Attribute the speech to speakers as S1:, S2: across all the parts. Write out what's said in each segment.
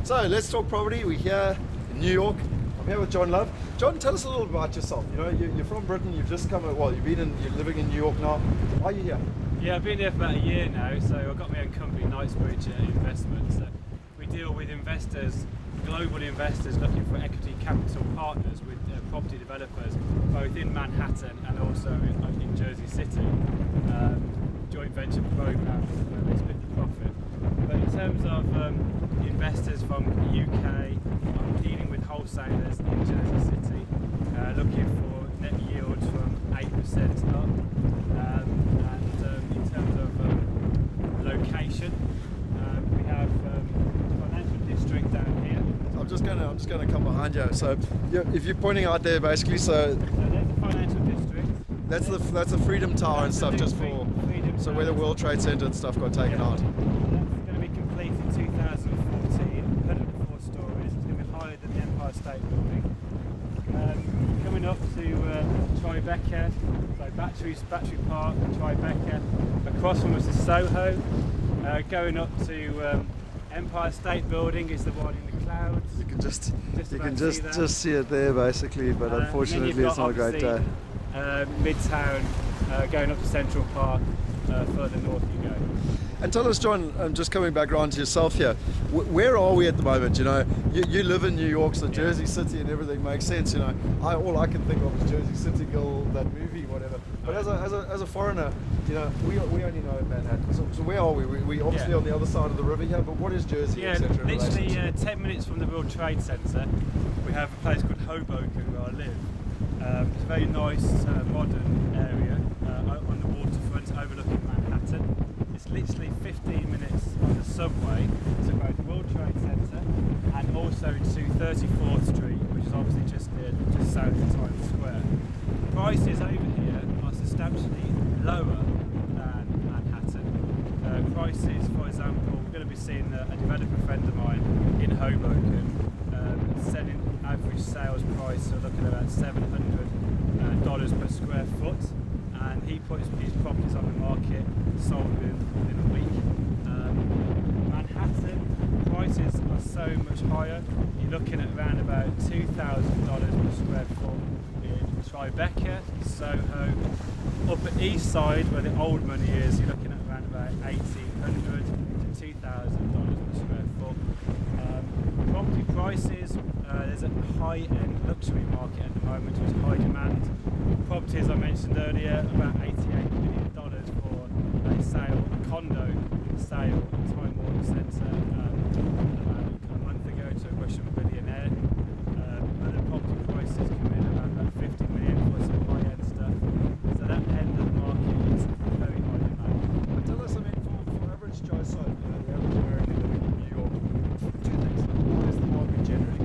S1: So let's talk property. We're here in New York. I'm here with John Love. John, tell us a little about yourself. You know, you're from Britain. You've just come. Well, you're living in New York now. Why are you here?
S2: Yeah, I've been here for about a year now. So I've got my own company, Knightsbridge Investments. So we deal with investors, global investors looking for equity capital partners with property developers, both in Manhattan and also in Jersey City. Joint venture programs where they split the profit. But in terms of investors from the UK, I'm dealing with wholesalers in Jersey City, looking for net yields from 8% up. And in terms of location, we have financial district down here.
S1: So I'm just gonna come behind you. So if you're pointing out there, basically,
S2: So there's the financial district.
S1: that's the Freedom Tower and stuff, just for so where the World Trade Center and stuff got taken out.
S2: That's going to be complete in 2014, 104 stories. It's going to be higher than the Empire State Building. Coming up to Tribeca, so Battery Park, Tribeca. Across from us is Soho. Going up to Empire State Building is the one in the clouds.
S1: You can just see it there, basically, but unfortunately it's not a great day.
S2: Midtown, going up to Central Park, further north you go.
S1: And tell us, John, just coming back around to yourself here, where are we at the moment? You know, you live in New York, so Jersey City and everything makes sense. You know, all I can think of is Jersey City Girl, that movie, whatever. But as a foreigner, you know, we only know Manhattan. So where are we? We obviously on the other side of the river here, but what is Jersey, etc.?
S2: Literally 10 minutes from the World Trade Center, we have a place called Hoboken where I live. It's a very nice, modern area on the waterfront overlooking Manhattan. It's literally 15 minutes on the subway to both World Trade Center and also to 34th Street, which is obviously just south of Times Square. Prices over here are substantially lower than Manhattan. Prices, for example, we're going to be seeing a developer friend of mine in Hoboken selling average sales price, so looking at about $700 per square foot, and he puts his properties on the market, sold within a week. Manhattan prices are so much higher. You're looking at around about $2,000 per square foot in Tribeca, Soho. Upper East Side, where the old money is, you're looking at around about $1,800 to $2,000 per square foot. Property prices, there's a high-end luxury market at the moment with high demand. Properties I mentioned earlier, about $88 million for a condo sale in Time Warner Centre about a month ago to a Russian billionaire. Other property prices come in around about $50 million for some high-end stuff. So that end of the market is very high demand.
S1: But tell us, I mean, for average Joe, so the average American living in New York, two things. One is the market generally.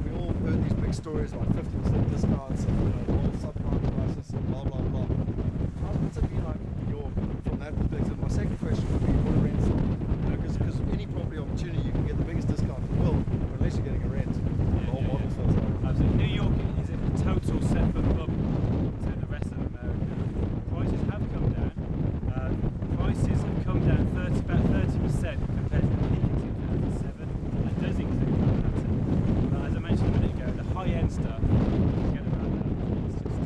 S1: We all heard these big stories like 50% discounts and all subprime prices and blah blah blah. What's it been like in New York from that perspective? My second question would be, what are rents like? You know, because any property opportunity you can get the biggest discount in the world, but unless you're getting a rent, the whole model falls out.
S2: Absolutely. New York is a total separate bubble to the rest of America. Prices have come down. Prices have come down about 30% compared to the peak in 2007. That does include Manhattan. But as I mentioned a minute ago, the high-end stuff, forget about that. It's just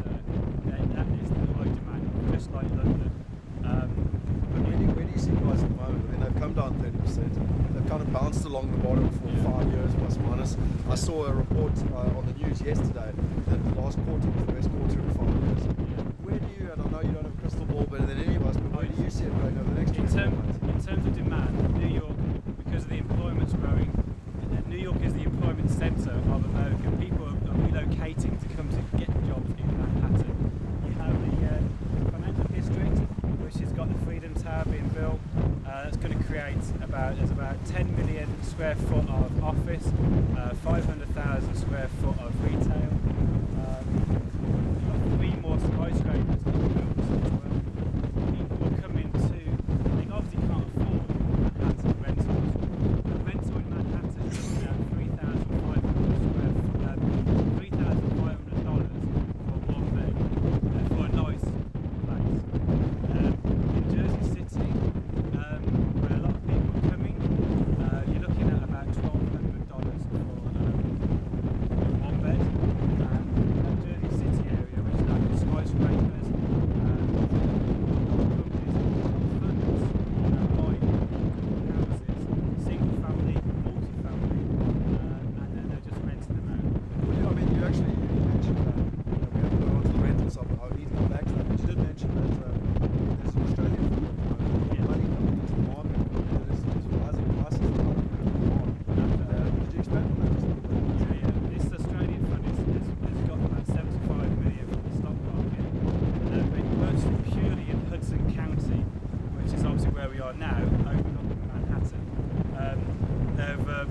S2: that is the high demand, just like London.
S1: But where do you see prices at the moment? I mean, they've come down 30%. They've kind of bounced along the bottom for 5 years plus minus. I saw a report on the news yesterday that the last quarter was the best quarter in 5 years. Where do you, and I know you don't have a crystal ball better than any of us, but where do you see it going over the next 12 months?
S2: In terms of demand, New York, because the employment's growing, New York is the employment centre of America. People are relocating to come to get jobs in Manhattan. You have the financial district, which has got the Freedom Tower being built. That's going to create there's about 10 million square foot of office, 500,000 square foot of retail. You've got 3 more skyscrapers that are built as well. People are coming to, they obviously can't afford Manhattan rentals. The rental in Manhattan is about $3,500 for one bed for a nice place. In Jersey City, where a lot of people are coming, you're looking at about $1,200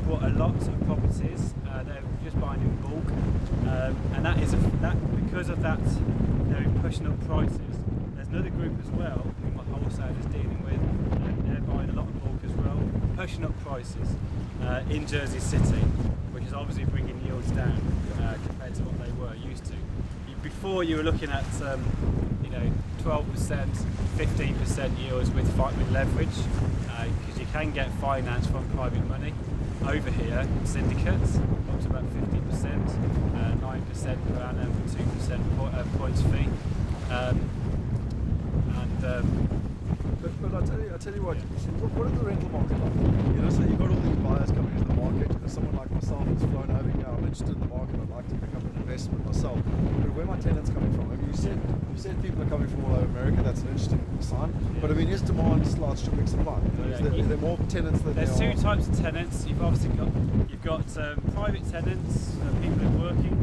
S2: bought a lot of properties. They're just buying in bulk, and that is because of that they're pushing up prices. There's another group as well who my wholesaler is dealing with, and they're buying a lot of bulk as well, pushing up prices in Jersey City, which is obviously bringing yields down compared to what they were used to. Before you were looking at 12%, 15% yields with leverage, because you can get finance from private money. Over here, syndicates up to about 50%, 9% per annum, 2% points fee,
S1: But I tell you what are the rental market like? So you've got all these buyers coming into the market. Someone like myself has flown over here. I'm interested in the market. I'd like to pick up an investment myself. But where are my tenants coming from? I mean, you said people are coming from all over America. That's an interesting sign. Yeah. But I mean, is demand still outstripping supply? Are there more tenants than
S2: there's two types of tenants. You've obviously got private tenants, people who are working,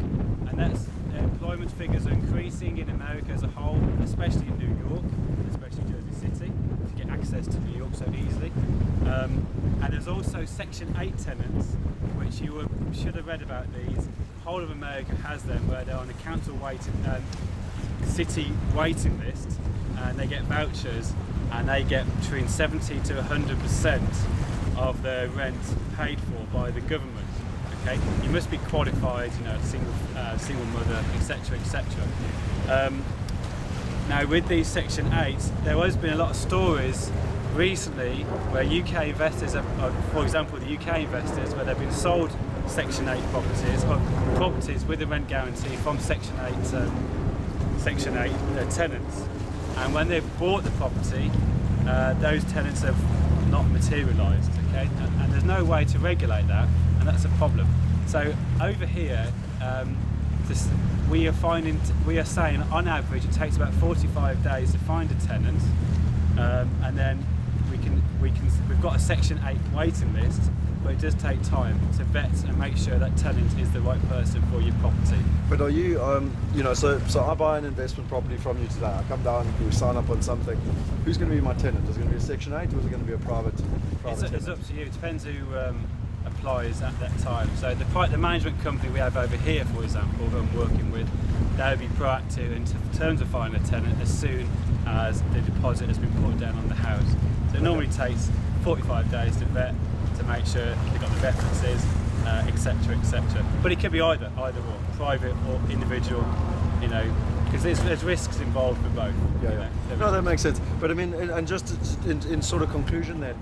S2: and that's employment figures are increasing in America as a whole, especially in New York, especially Jersey City, to get access to New York so easily. And there's also Section 8 tenants, which you should have read about these. The whole of America has them, where they're on a council city waiting list, and they get vouchers, and they get between 70 to 100% of their rent paid for by the government. Okay, you must be qualified, single mother, etc., etc. Now, with these Section 8s, there has been a lot of stories recently where UK investors, for example, the UK investors, where they've been sold Section 8 properties, or properties with a rent guarantee from Section 8 tenants, and when they've bought the property, those tenants have not materialised. Okay, and there's no way to regulate that, and that's a problem. So over here, we are saying on average it takes about 45 days to find a tenant, and then we've got a Section 8 waiting list, but it does take time to vet and make sure that tenant is the right person for your property. But
S1: are you, so I buy an investment property from you today. I come down, we sign up on something. Who's going to be my tenant? Is it going to be a Section 8 or is it going to be a private tenant?
S2: It's up to you. It depends who applies at that time. So the management company we have over here, for example, who I'm working with, they would be proactive in terms of finding a tenant as soon as the deposit has been put down on the house. So it normally takes 45 days to vet, to make sure they've got the references, etc., etc. But it could be either or, private or individual, because there's risks involved with both.
S1: No, that makes sense. But I mean, and just in sort of conclusion then,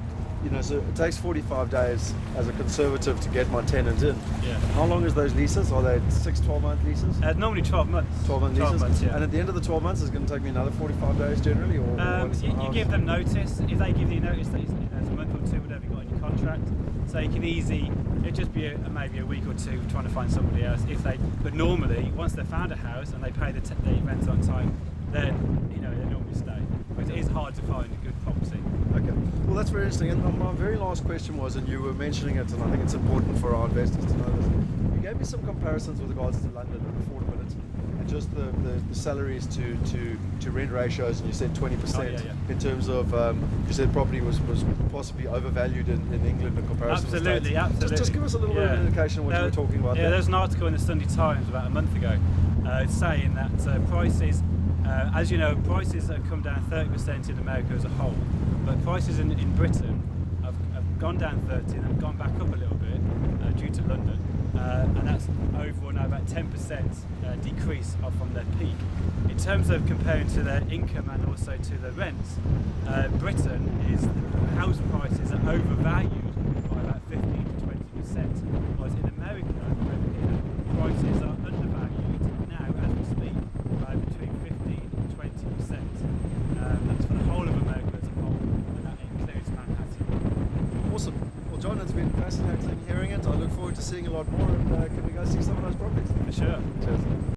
S1: so it takes 45 days as a conservative to get my tenant in.
S2: Yeah.
S1: How long is those leases? Are they 12-month leases?
S2: Normally 12 months.
S1: 12 leases?
S2: 12 months, yeah.
S1: And at the end of the 12 months, it's going to take me another 45 days generally? Or
S2: you give them notice. If they give you notice that it's a month or two, whatever you've got in your contract, so you can it'd just be maybe a week or two trying to find somebody else. But normally, once they've found a house and they pay the rent on time, then they normally stay. But it is hard to find a good property.
S1: Okay, well that's very interesting. And my very last question was, and you were mentioning it, and I think it's important for our investors to know this. You gave me some comparisons with regards to London and affordability, and just the salaries to rent ratios, and you said 20% in terms of you said property was possibly overvalued in England in comparison to the States.
S2: Absolutely.
S1: Just give us a little bit of an indication of what you were talking about.
S2: Yeah, there's an article in the Sunday Times about a month ago saying that prices, as you know, prices have come down 30% in America as a whole, but prices in Britain have gone down 30% and have gone back up a little bit due to London, and that's overall now about 10% decrease from their peak. In terms of comparing to their income and also to the rents, Britain house prices are overvalued by about 15 to 20%, whereas in America, prices are undervalued now as we speak by between 15 and 20%. That's for the whole of America as a whole, and that includes Manhattan.
S1: Awesome. Well, John, it's been fascinating hearing it. I look forward to seeing a lot more, and can we go see some of those properties?
S2: For sure.
S1: Cheers.